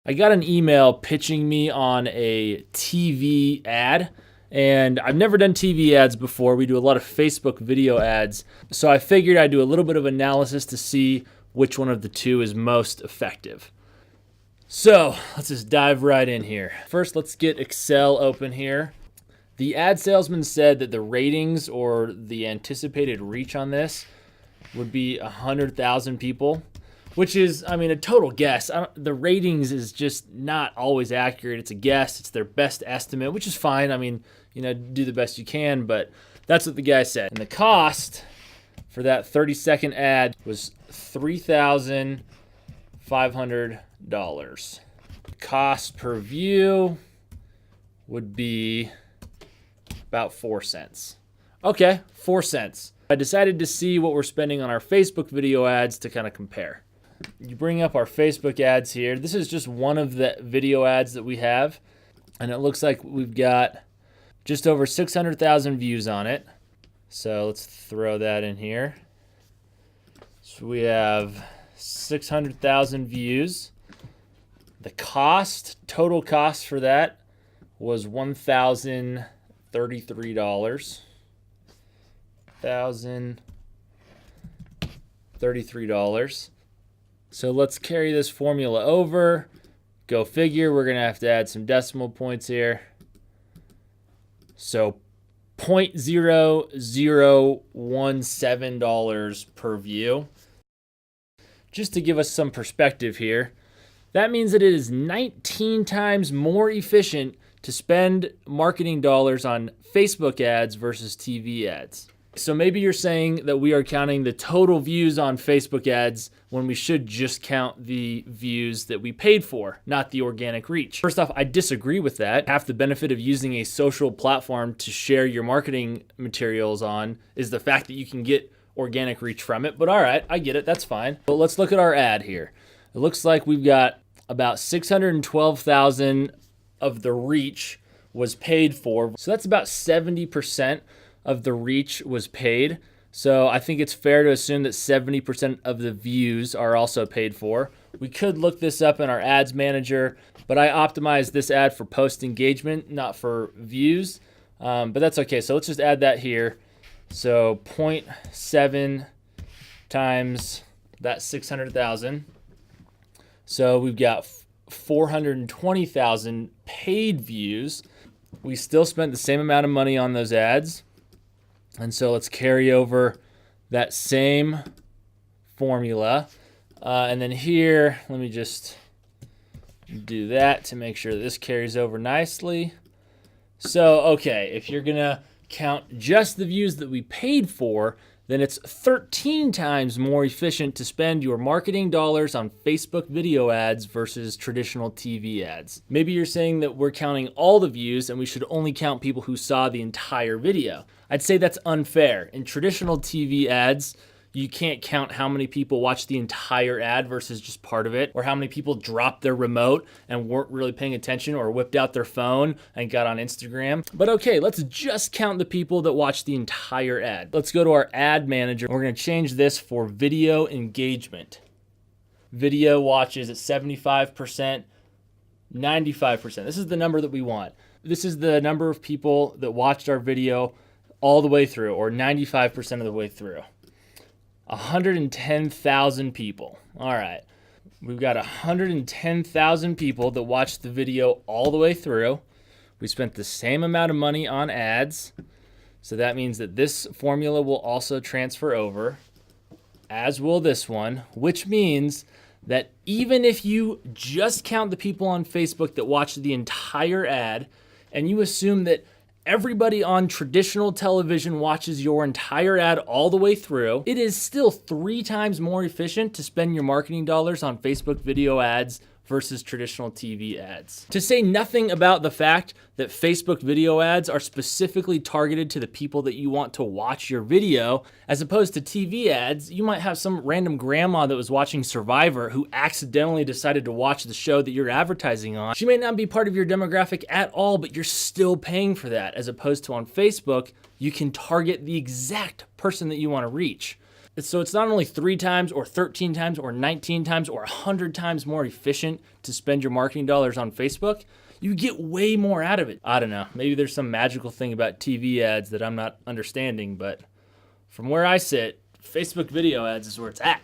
I got an email pitching me on a TV ad, and I've never done TV ads before. We do a lot of Facebook video ads. So I figured I'd do a little bit of analysis to see which one of the two is most effective. So let's just dive right in here. First, let's get Excel open here. The ad salesman said that the ratings or the anticipated reach on this would be 100,000 people, which is, I mean, a total guess. The ratings is just not always accurate. It's a guess. It's their best estimate, which is fine. I mean, you know, do the best you can, but that's what the guy said. And the cost for that 30-second ad was $3,500. Cost per view would be about 4 cents. Okay, 4 cents. I decided to see what we're spending on our Facebook video ads to kind of compare. You bring up our Facebook ads here. This is just one of the video ads that we have, and it looks like we've got just over 600,000 views on it. So let's throw that in here. So we have 600,000 views. The total cost for that was $1,033. $1,033. So let's carry this formula over. Go figure, we're gonna have to add some decimal points here. So $0.0017 per view. Just to give us some perspective here, that means that it is 19 times more efficient to spend marketing dollars on Facebook ads versus TV ads. So maybe you're saying that we are counting the total views on Facebook ads when we should just count the views that we paid for, not the organic reach. First off, I disagree with that. Half the benefit of using a social platform to share your marketing materials on is the fact that you can get organic reach from it. But all right, I get it, that's fine. But let's look at our ad here. It looks like we've got about 612,000 of the reach was paid for. So that's about 70% of the reach was paid. So I think it's fair to assume that 70% of the views are also paid for. We could look this up in our ads manager, but I optimized this ad for post engagement, not for views. But that's okay. So let's just add that here. So 0.7 times that 600,000. So we've got 420,000 paid views. We still spent the same amount of money on those ads. And so let's carry over that same formula. And then here, let me just do that to make sure that this carries over nicely. So, okay, if you're gonna count just the views that we paid for, then it's 13 times more efficient to spend your marketing dollars on Facebook video ads versus traditional TV ads. Maybe you're saying that we're counting all the views and we should only count people who saw the entire video. I'd say that's unfair. In traditional TV ads, you can't count how many people watched the entire ad versus just part of it, or how many people dropped their remote and weren't really paying attention or whipped out their phone and got on Instagram. But okay, let's just count the people that watched the entire ad. Let's go to our ad manager. We're gonna change this for video engagement. Video watches at 75%, 95%. This is the number that we want. This is the number of people that watched our video all the way through, or 95% of the way through. 110,000 people. All right. We've got 110,000 people that watched the video all the way through. We spent the same amount of money on ads. So that means that this formula will also transfer over, as will this one, which means that even if you just count the people on Facebook that watched the entire ad, and you assume that everybody on traditional television watches your entire ad all the way through, it is still 3 times more efficient to spend your marketing dollars on Facebook video ads versus traditional TV ads. To say nothing about the fact that Facebook video ads are specifically targeted to the people that you want to watch your video, as opposed to TV ads. You might have some random grandma that was watching Survivor who accidentally decided to watch the show that you're advertising on. She may not be part of your demographic at all, but you're still paying for that, as opposed to on Facebook, you can target the exact person that you want to reach. So it's not only 3 times or 13 times or 19 times or 100 times more efficient to spend your marketing dollars on Facebook, you get way more out of it. I don't know. Maybe there's some magical thing about TV ads that I'm not understanding, but from where I sit, Facebook video ads is where it's at.